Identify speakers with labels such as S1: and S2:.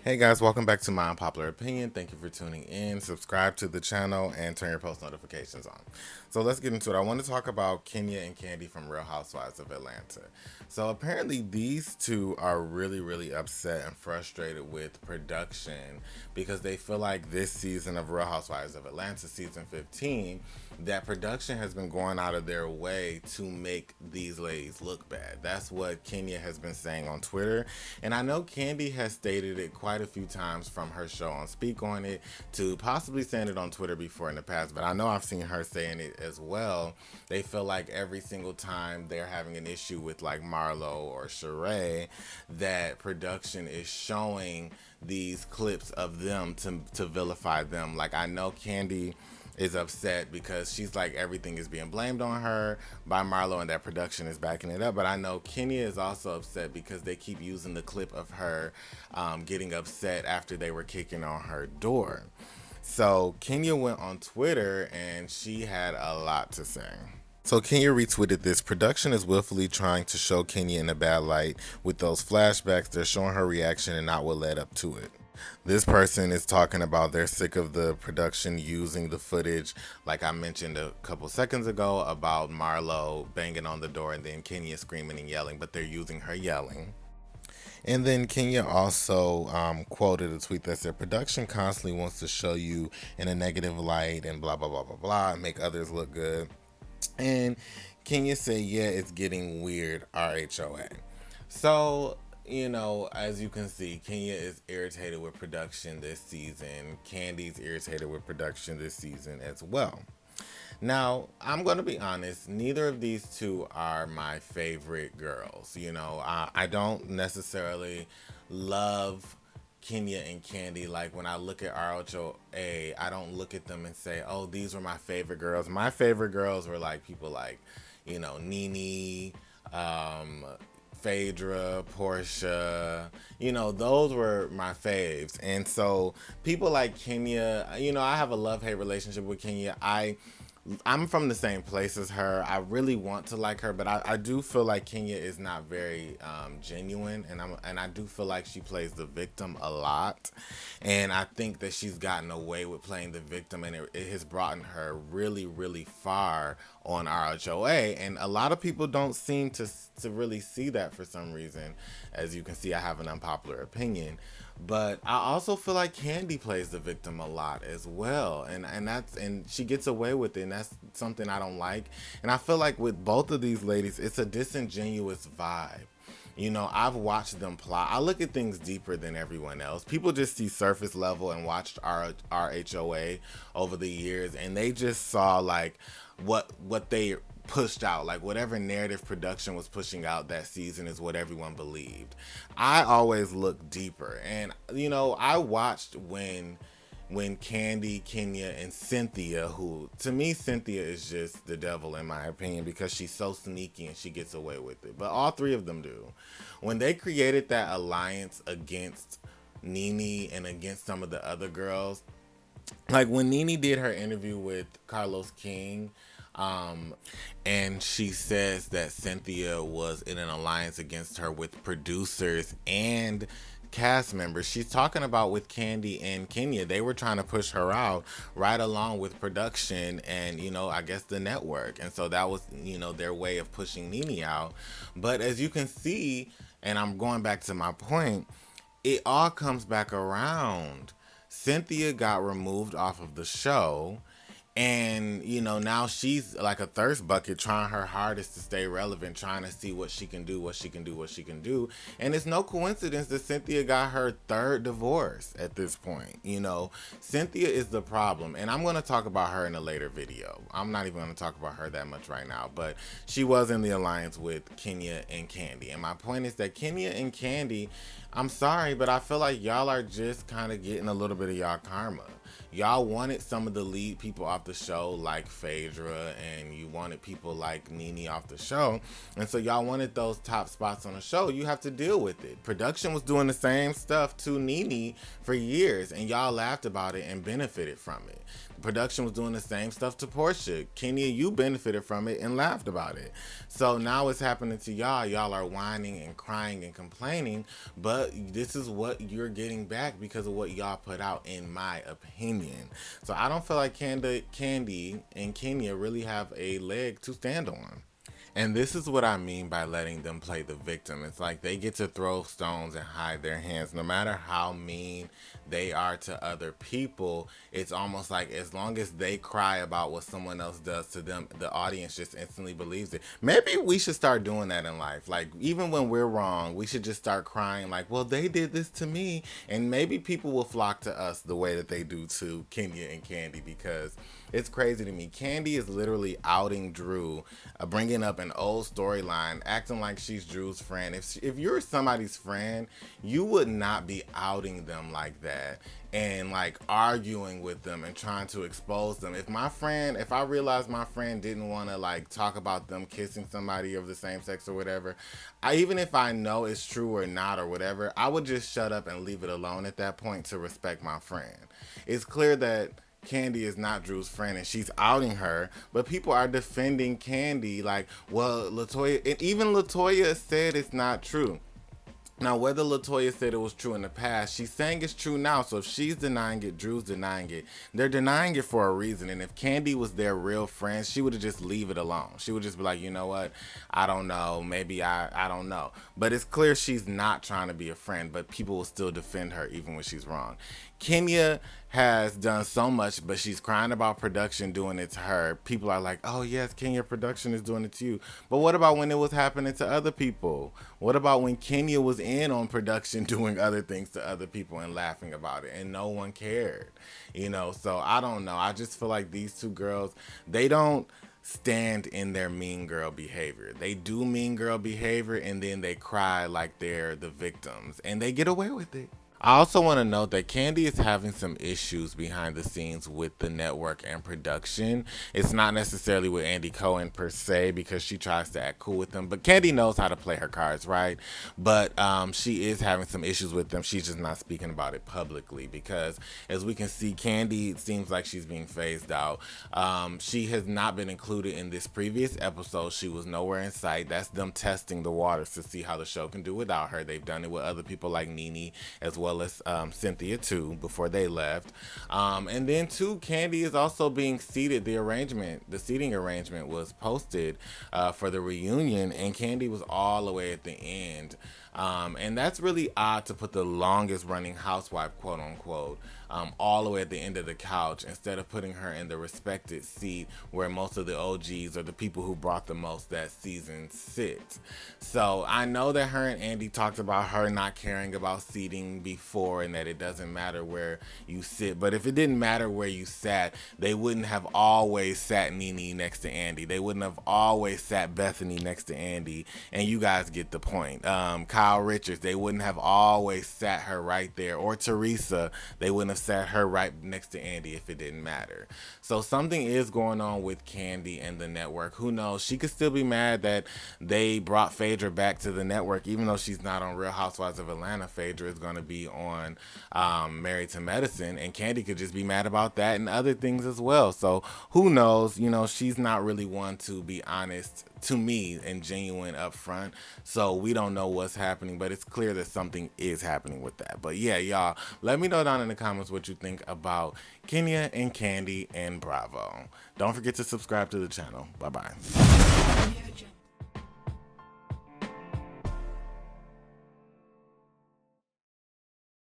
S1: Hey guys, welcome back to My Unpopular Opinion. Thank you for tuning in. Subscribe to the channel and turn your post notifications on. So let's get into it. I want to talk about Kenya and Kandi from Real Housewives of Atlanta. So apparently these two are really upset and frustrated with production because they feel like this season of Real Housewives of Atlanta, season 15, that production has been going out of their way to make these ladies look bad. That's what Kenya has been saying on Twitter. And I know Kandi has stated it quite a few times from her show on Speak On It to possibly saying it on Twitter before in the past, but I know I've seen her saying it as well. They feel like every single time they're having an issue with like Marlo or Sheree, that production is showing these clips of them to vilify them. Like I know Kandi is upset because she's like everything is being blamed on her by Marlo and that production is backing it up. But I know Kenya is also upset because they keep using the clip of her getting upset after they were kicking on her door. So Kenya went on Twitter and she had a lot to say. So Kenya retweeted this. Production is willfully trying to show Kenya in a bad light with those flashbacks. They're showing her reaction and not what led up to it. This person is talking about they're sick of the production using the footage, like I mentioned a couple seconds ago, about Marlo banging on the door and then Kenya screaming and yelling, but they're using her yelling. And then Kenya also quoted a tweet that said, production constantly wants to show you in a negative light and blah, blah, blah, blah, blah, and make others look good. And Kenya said, yeah, it's getting weird, RHOA. So, you know, as you can see, Kenya is irritated with production this season. Kandi's irritated with production this season as well. Now, I'm going to be honest, neither of these two are my favorite girls. You know, I don't necessarily love Kenya and Kandi. Like when I look at RHOA, I don't look at them and say, oh, these were my favorite girls. My favorite girls were like people like, you know, Nene, Phaedra, Portia, you know, those were my faves. And so people like Kenya, you know, I have a love-hate relationship with Kenya. I'm from the same place as her. I really want to like her, but I do feel like Kenya is not very genuine, and I do feel like she plays the victim a lot, and I think that she's gotten away with playing the victim, and it has brought her really far on RHOA, and a lot of people don't seem to really see that for some reason. As you can see, I have an unpopular opinion. But I also feel like Kandi plays the victim a lot as well, and she gets away with it, and that's something I don't like. And I feel like with both of these ladies, it's a disingenuous vibe. You know, I've watched them plot. I look at things deeper than everyone else. People just see surface level and watched RHOA over the years, and they just saw like what they pushed out, like whatever narrative production was pushing out that season is what everyone believed. I always look deeper, and you know, I watched when Kandi, Kenya, and Cynthia, who to me Cynthia is just the devil in my opinion because she's so sneaky and she gets away with it. But all three of them do. When they created that alliance against Nene and against some of the other girls, like when Nene did her interview with Carlos King, and she says that Cynthia was in an alliance against her with producers and cast members. She's talking about with Kandi and Kenya, they were trying to push her out right along with production and, you know, I guess the network. And so that was, you know, their way of pushing Nene out. But as you can see, and I'm going back to my point, it all comes back around. Cynthia got removed off of the show, and you know, now she's like a thirst bucket trying her hardest to stay relevant, trying to see what she can do, and it's no coincidence that Cynthia got her third divorce at this point. You know, Cynthia is the problem, and I'm going to talk about her in a later video. I'm not even going to talk about her that much right now, but she was in the alliance with Kenya and Kandi, and my point is that Kenya and Kandi, I'm sorry, but I feel like y'all are just kind of getting a little bit of y'all karma. y'all wanted some of the lead people off the show like Phaedra, and you wanted people like Nene off the show, and so y'all wanted those top spots on the show. You have to deal with it. Production was doing the same stuff to Nene for years, and y'all laughed about it and benefited from it. Production was doing the same stuff to Portia. Kenya, you benefited from it and laughed about it. So now it's happening to y'all. Y'all are whining and crying and complaining, but this is what you're getting back because of what y'all put out, in my opinion. So I don't feel like Kandi and Kenya really have a leg to stand on. And this is what I mean by letting them play the victim. It's like they get to throw stones and hide their hands. No matter how mean they are to other people, it's almost like as long as they cry about what someone else does to them, the audience just instantly believes it. Maybe we should start doing that in life. Like, even when we're wrong, we should just start crying like, well, they did this to me. And maybe people will flock to us the way that they do to Kenya and Kandi, because it's crazy to me. Kandi is literally outing Drew, bringing up an old storyline, acting like she's Drew's friend. If you're somebody's friend, you would not be outing them like that and like arguing with them and trying to expose them. If I realized my friend didn't want to like talk about them kissing somebody of the same sex or whatever, even if I know it's true or not or whatever, I would just shut up and leave it alone at that point to respect my friend. It's clear that Kandi is not Drew's friend and she's outing her, but people are defending Kandi like, well, LaToya, and even LaToya said it's not true. Now, whether LaToya said it was true in the past, she's saying it's true now. So if she's denying it, Drew's denying it. They're denying it for a reason. And if Kandi was their real friend, she would have just leave it alone. She would just be like, you know what? I don't know. Maybe I don't know. But it's clear she's not trying to be a friend, but people will still defend her even when she's wrong. Kenya has done so much, but she's crying about production doing it to her. People are like, oh yes, Kenya, production is doing it to you. But what about when it was happening to other people? What about when Kenya was in on production doing other things to other people and laughing about it and no one cared? So I don't know. I just feel like these two girls, they don't stand in their mean girl behavior. They do mean girl behavior and then they cry like they're the victims and they get away with it. I also want to note that Kandi is having some issues behind the scenes with the network and production. It's not necessarily with Andy Cohen per se, because she tries to act cool with them, but Kandi knows how to play her cards, right? But she is having some issues with them. She's just not speaking about it publicly because, as we can see, Kandi seems like she's being phased out. She has not been included in this previous episode. She was nowhere in sight. That's them testing the waters to see how the show can do without her. They've done it with other people like Nene as well as Cynthia too before they left, and then too, Kandi is also being seated. The seating arrangement was posted for the reunion, and Kandi was all the way at the end, and that's really odd to put the longest running housewife, quote unquote, all the way at the end of the couch instead of putting her in the respected seat where most of the OGs or the people who brought the most that season sit. So I know that her and Andy talked about her not caring about seating before and that it doesn't matter where you sit, but if it didn't matter where you sat, they wouldn't have always sat Nene next to Andy. They wouldn't have always sat Bethany next to Andy, and you guys get the point. Kyle Richards, they wouldn't have always sat her right there, or Teresa, they wouldn't have sat her right next to Andy if it didn't matter. So something is going on with Kandi and the network. Who knows? She could still be mad that they brought Phaedra back to the network, even though she's not on Real Housewives of Atlanta. Phaedra is going to be on Married to Medicine, and Kandi could just be mad about that and other things as well. So who knows? She's not really one to be honest to me and genuine up front, so we don't know what's happening, but it's clear that something is happening with that. But yeah, y'all, let me know down in the comments what you think about Kenya and Kandi and Bravo. Don't forget to subscribe to the channel. Bye bye.